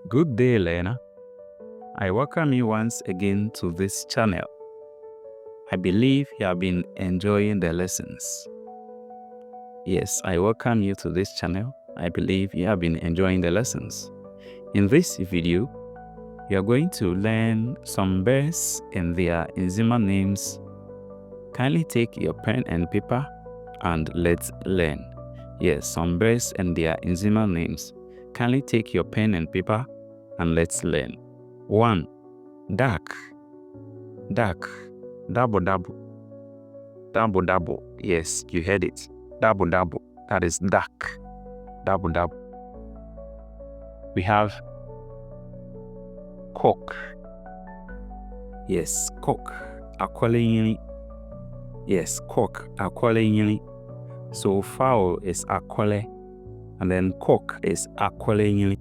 Good day, learner. I welcome you once again to this channel. I believe you have been enjoying the lessons. Yes, I welcome you to this channel. I believe you have been enjoying the lessons. In this video, you are going to learn some birds and their Nzema names. Kindly take your pen and paper and let's learn. Yes, some birds and their Nzema names. Kindly take your pen and paper and let's learn. 1. Duck. Duck. Double, double. Double, double. Yes, you heard it. Double, double. That is duck. Double, double. We have cock. Yes, cock. Akwale. Yes, cock. Akwale. So fowl is akwale, and then cock is akwale.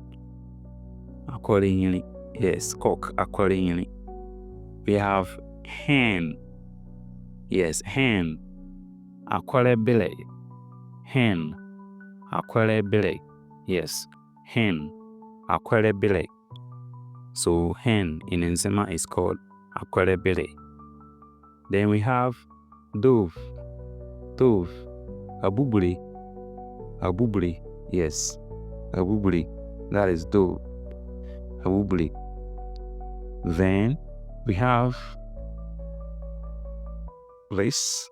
Akwale. Yes, cock. Akwale. We have hen. Yes, hen. Akwale bele. Hen. Akwale bele. Yes, hen. Akwale bele. So hen in Nzema is called akwale bele. Then we have dove. Dove. Abubuli. Abubuli. Yes, abubuli. That is dove. Abubuli. Then we have this.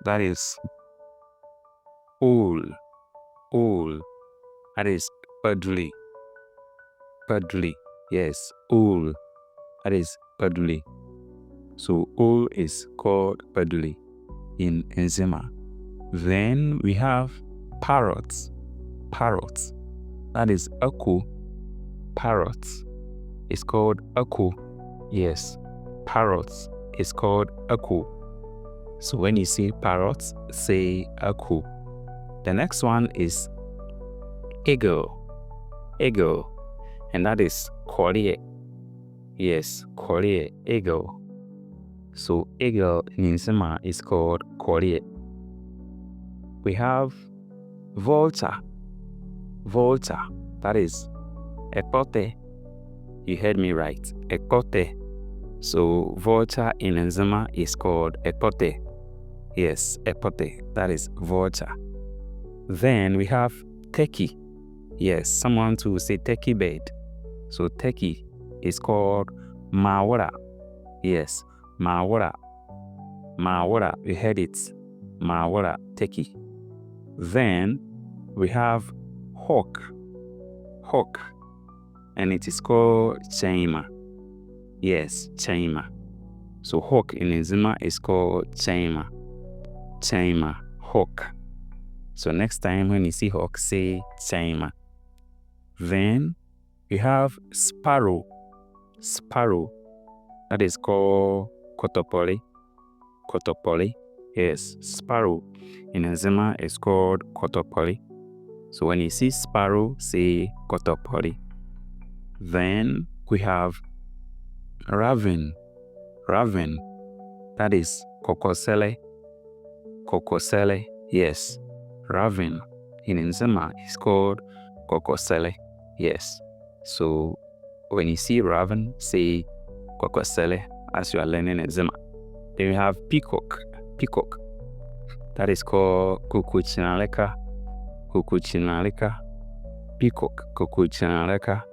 That is owl. Owl. That is paduli. Paduli. Yes, owl. That is paduli. So owl is called paduli in Nzema. Then we have parrots. Parrots. That is aku. Parrots is called aku. Yes, parrots is called aku. So when you see parrots, say aku. The next one is eagle. Eagle. And that is kolie. Yes, kolie. Eagle. So eagle in Nzema is called kolie. We have vulture. Vulture. That is ekote. You heard me right. Ekote. So vulture in Nzema is called ekote. Yes, ekote. That is vulture. Then we have turkey. Yes, someone to say turkey bird. So turkey is called mawara. Yes, mawara. Mawara. You heard it. Mawara. Turkey. Then we have hawk. Hawk. And it is called chaima. Yes, chaima. So hawk in Nzema is called chaima. Chaima. Hawk. So next time when you see hawk, say chaima. Then we have sparrow. Sparrow. That is called kotopoli. Kotopoli. Yes, sparrow in Nzema is called kotopoli. So when you see sparrow, say kotopoli. Then we have raven. Raven. That is kokosele. Kokosele. Yes. Raven in Nzema is called kokosele. Yes. So when you see raven, say kokosele as you are learning Nzema. Then we have peacock. Peacock. That is called kukuchinaleka. Kukuchinaleka. Peacock. Kukuchinaleka.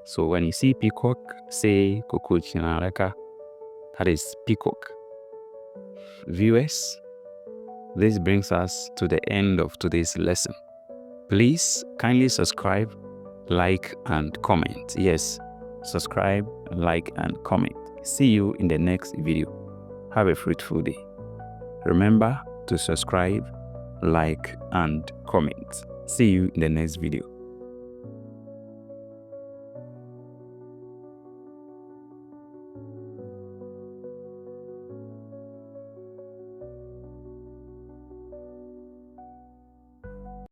So when you see peacock, say kukuchinaleka. That is peacock. Viewers, this brings us to the end of today's lesson. Please kindly subscribe, like, and comment. Yes, subscribe, like, and comment. See you in the next video. Have a fruitful day. Remember to subscribe, like, and comment. See you in the next video.